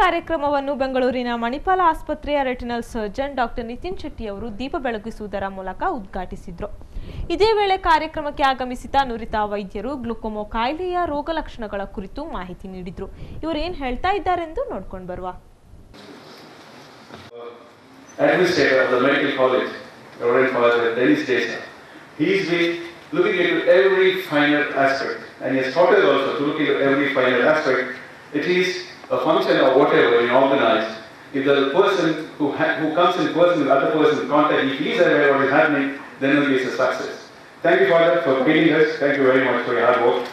ಕಾರ್ಯಕ್ರಮವನ್ನು ಬೆಂಗಳೂರಿನ ಮಣಿಪಾಲ ಆಸ್ಪತ್ರೆಯ retinal surgeon doctor Nitin Shetty ಅವರು ದೀಪ ಬೆಳಗಿಸುವುದರ ಮೂಲಕ ಉದ್ಘಾಟಿಸಿದರು. ಇದೇ ವೇಳೆ ಕಾರ್ಯಕ್ರಮಕ್ಕೆ ಆಗಮಿಸಿದ ನುರಿತ ವೈದ್ಯರು ಗ್ಲುಕೋಮಾ ಕಾಯಿಲೆಯ ರೋಗಲಕ್ಷಣಗಳ ಕುರಿತು ಮಾಹಿತಿ ನೀಡಿದರು. ಇವರು ಏನು ಹೇಳ್ತಾ ಇದ್ದಾರೆಂದು ನೋಡ್ಕೊಂಡು ಬರುವ. Administrator of the medical college, Reverend Father Dennis Desa. He's been looking into every finer aspect, and he has taught us also to look into every finer aspect. It is a function of whatever we organize. If the person who comes in person with other person's contact, if he is aware of what is happening, then only it's a success. Thank you, Father, for feeding us. Thank you very much for your hard work.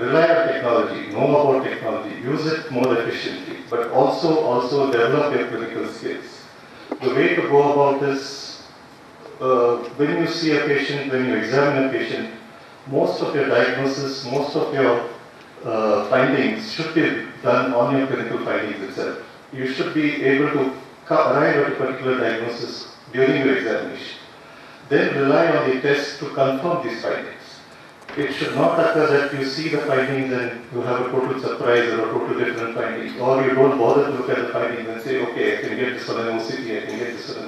Rely on technology, know about technology, use it more efficiently, but also develop your clinical skills. The way to go about this, when you see a patient, when you examine a patient, most of your diagnosis, most of your findings should be done on your clinical findings itself. You should be able to arrive at a particular diagnosis during your examination. Then rely on the test to confirm these findings. It should not occur that you see the findings and you have a total surprise or a total different findings, or you don't bother to look at the findings and say, okay, I can get this on an OCT, I can get this on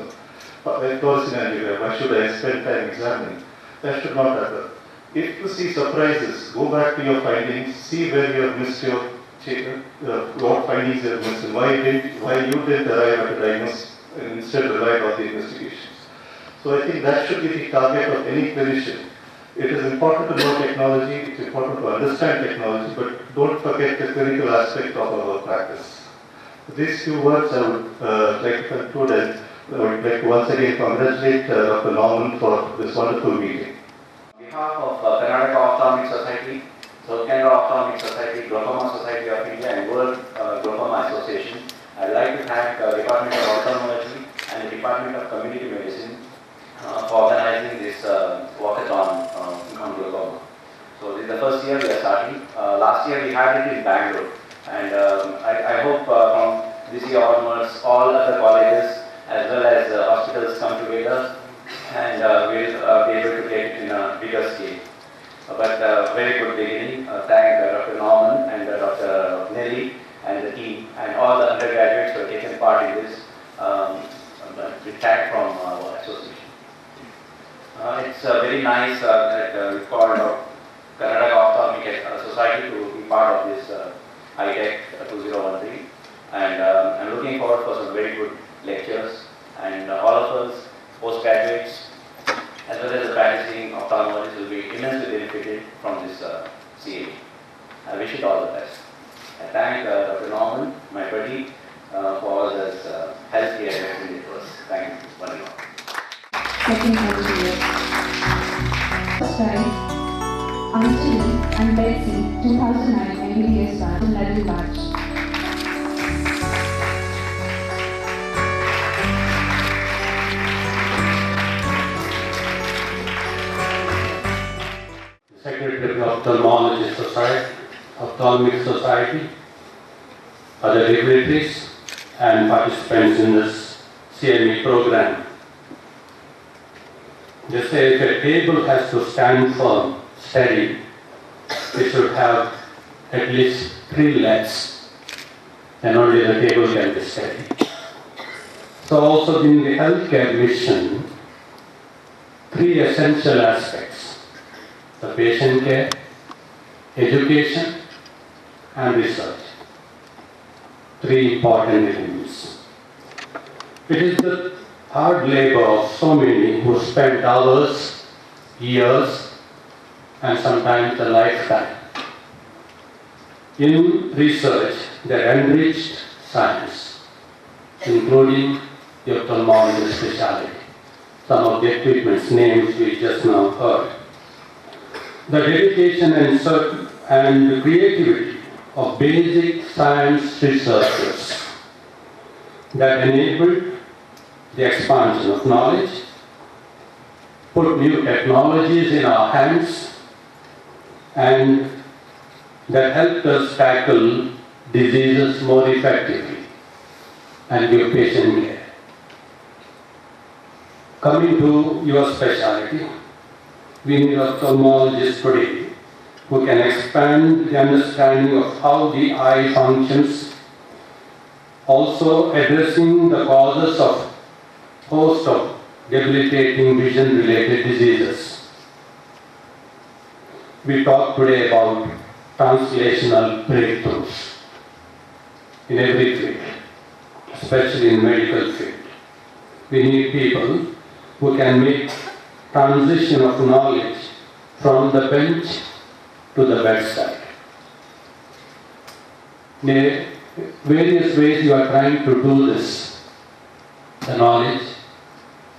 a torsion angiogram, why should I spend time examining? That should not occur. If you see surprises, go back to your findings, see where you have missed your what findings you have missed, and why you didn't arrive at a diagnosis and instead relied on the investigations. So I think that should be the target of any clinician. It is important to know technology, it's important to understand technology, but don't forget the clinical aspect of our practice. With these few words, I would like to conclude, and I would like to once again congratulate Dr. Norman for this wonderful meeting. On behalf of Karnataka Ophthalmic Society, South Canara Ophthalmic Society, Glaucoma Society of India, and World Glaucoma Association, I would like to thank the Department of Ophthalmology and the Department of Community Medicine for organizing this walkathon on glaucoma. So this is the first year we are starting. Last year we had it in Bangalore, and I hope from this year onwards all other colleges as well as hospitals come together, and we'll be able to take it in a bigger scale. But very good beginning. Thank Dr. Norman and Dr. Nelly and the team and all the undergraduates who have taken part in this. We thank from our association. It's very nice that we called Karnataka Ophthalmic Society to be part of this high-tech 2013, and I'm looking forward for some very good lectures, and all of us postgraduates as well as the practicing ophthalmologists will be immensely benefited from this CA. I wish it all the best. I thank Dr. Norman, my buddy, for all this healthcare recommended to us. Thank you. One and all. Second year. First prize, Anjali and Betsy 2009 MBBS batch, level batch. Secretary of Ophthalmology Society, Ophthalmic Society, other dignitaries and participants in this CME program. They say if a table has to stand firm, steady, it should have at least 3 legs, then only the table can be steady. So also in the healthcare mission, 3 essential aspects: the patient care, education, and research. 3 important elements. It is the hard labor of so many who spend hours, years, and sometimes a lifetime in research that enriched science, including the ophthalmology specialty. Some of the equipment's names we just now heard. The dedication and creativity of basic science researchers that enabled the expansion of knowledge, put new technologies in our hands, and that helped us tackle diseases more effectively and give patient care. Coming to your specialty, we need ophthalmologists today who can expand the understanding of how the eye functions, also addressing the causes of host of debilitating vision-related diseases. We talk today about translational breakthroughs in every field, especially in medical field. We need people who can make transition of knowledge from the bench to the bedside. There are various ways you are trying to do this. The knowledge,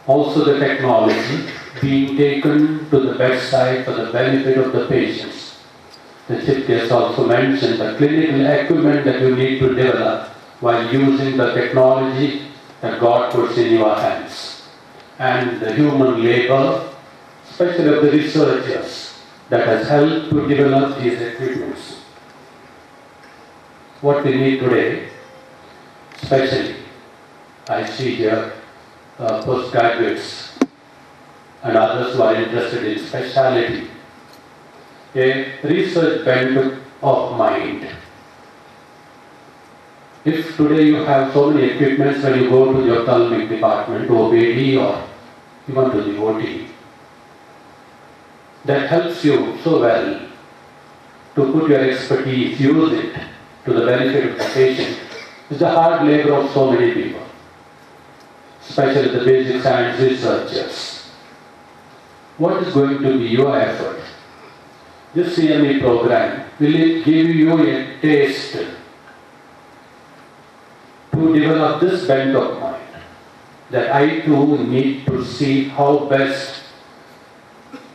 also the technology being taken to the bedside for the benefit of the patients. The chief guest also mentioned the clinical equipment that you need to develop while using the technology that God puts in your hands. And the human labor, especially of the researchers, that has helped to develop these equipments. What we need today, especially, I see here postgraduates and others who are interested in specialty, a research bent of mind. If today you have so many equipments when you go to the ophthalmic department, to OPD or even to the OT, that helps you so well to put your expertise, use it to the benefit of the patient. It's the hard labor of so many people, especially the basic science researchers. What is going to be your effort? This CME program, will it give you a taste to develop this bent of mind, that I too need to see how best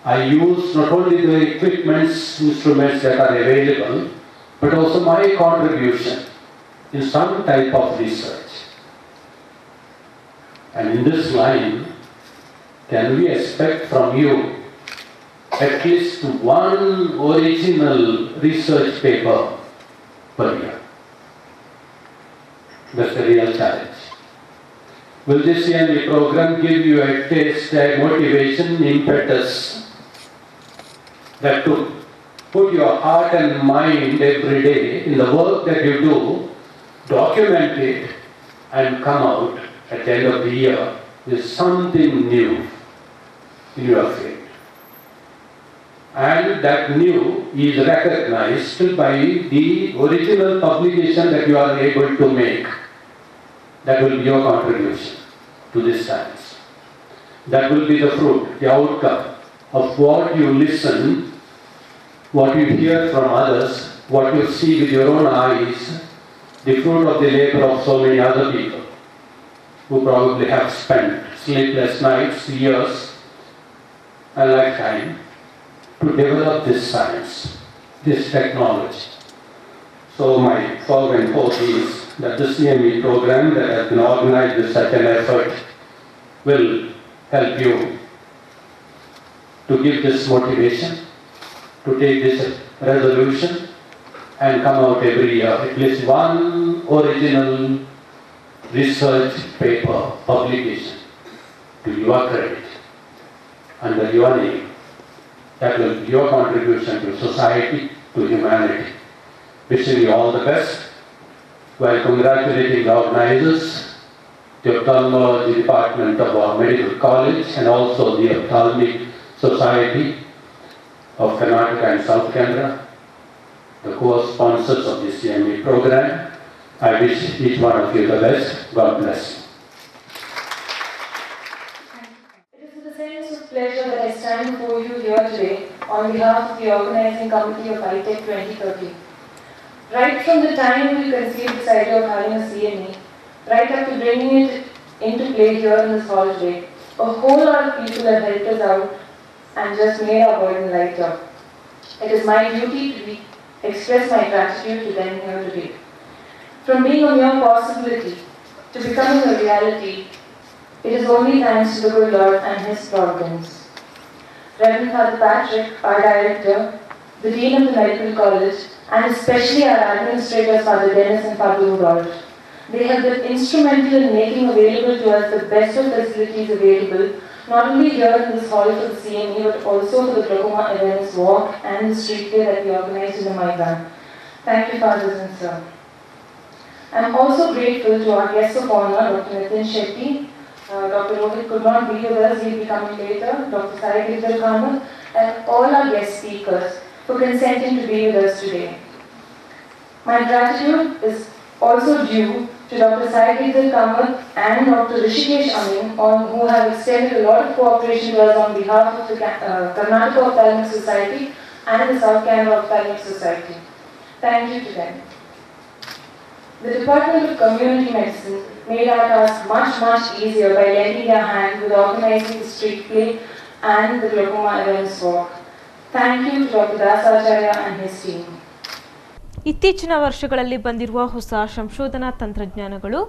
I use not only the equipments, instruments that are available, but also my contribution in some type of research. And in this line, can we expect from you at least one original research paper per year? That's the real challenge. Will this CME program give you a taste, a motivation, impetus, that to put your heart and mind every day in the work that you do, document it, and come out at the end of the year with something new in your field? And that new is recognized by the original publication that you are able to make. That will be your contribution to this science. That will be the fruit, the outcome of what you listen, what you hear from others, what you see with your own eyes, the fruit of the labor of so many other people who probably have spent sleepless nights, years, a lifetime to develop this science, this technology. So my fervent hope is that the CME program that has been organized with such an effort will help you to give this motivation, to take this resolution and come out every year, at least one original research paper publication to your credit, under your name. That will be your contribution to society, to humanity. Wishing you all the best, while congratulating the organizers, the ophthalmology department of our medical college, and also the Ophthalmic Society of Karnataka and South Canara, the co-sponsors of the CME program. I wish each one of you the best. God bless you. It is with a sense of pleasure that I stand before you here today on behalf of the organizing committee of iTech 2030. Right from the time we conceived this idea of having a CME, right up to bringing it into play here in this hall today, a whole lot of people have helped us out and just made our burden lighter. It is my duty to be express my gratitude to them here today. From being a mere possibility to becoming a reality, it is only thanks to the good Lord and His providence. Reverend Father Patrick, our director, the Dean of the Medical College, and especially our administrators, Father Dennis and Father Rudolph. They have been instrumental in making available to us the best of facilities available, not only here in this hall for the CME, but also for the Glaucoma Awareness Walk and the street fair that we organized in the Maidan. Thank you, Fathers and Sir. I am also grateful to our guests of honor, Dr. Nitin Shetty. Dr. Rohit could not be with us, he will be coming later, Dr. Sai Girdhar Kamath, and all our guest speakers for consenting to be with us today. My gratitude is also due to Dr. Sai Girdhar Kamath and Dr. Rishikesh Amin, who have extended a lot of cooperation to us on behalf of the Karnataka Ophthalmic Society and the South Canara Ophthalmic Society. Thank you to them. The Department of Community Medicine made our task much easier by lending their hand with organizing the street play and the Glaucoma Awareness Walk. Thank you to Dr. Das Acharya and his team. ಇತ್ತೀಚಿನ ವರ್ಷಗಳಲ್ಲಿ ಬಂದಿರುವ ಹೊಸ ಸಂಶೋಧನಾ ತಂತ್ರಜ್ಞಾನಗಳು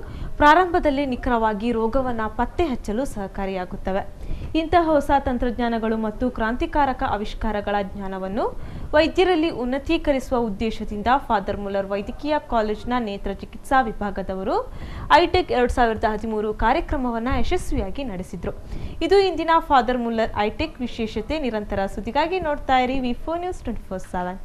ಪ್ರಾರಂಭದಲ್ಲಿ ನಿಖರವಾಗಿ ರೋಗವನ್ನು ಪತ್ತೆ ಹಚ್ಚಲು ಸಹಕಾರಿಯಾಗುತ್ತವೆ. ಇಂತಹ ಹೊಸ ತಂತ್ರಜ್ಞಾನಗಳು ಮತ್ತು ಕ್ರಾಂತಿಕಾರಕ ಆವಿಷ್ಕಾರಗಳ ಜ್ಞಾನವನ್ನು ವೈದ್ಯರಲ್ಲಿ ಉನ್ನತೀಕರಿಸುವ ಉದ್ದೇಶದಿಂದ ಫಾದರ್ ಮುಲ್ಲರ್ ವೈದ್ಯಕೀಯ ಕಾಲೇಜಿನ ನೇತ್ರ ಚಿಕಿತ್ಸಾ ವಿಭಾಗದವರು ಐಟೆಕ್ 2013 ಕಾರ್ಯಕ್ರಮವನ್ನು ಯಶಸ್ವಿಯಾಗಿ ನಡೆಸಿದರು. ಇದು ಇಂದಿನ ಫಾದರ್ ಮುಲ್ಲರ್ ಐಟೆಕ್ ವಿಶೇಷತೆ. ನಿರಂತರ ಸುದ್ದಿಗಾಗಿ ನೋಡ್ತಾ ಇರಿ ವಿ4 ನ್ಯೂಸ್ 24/7.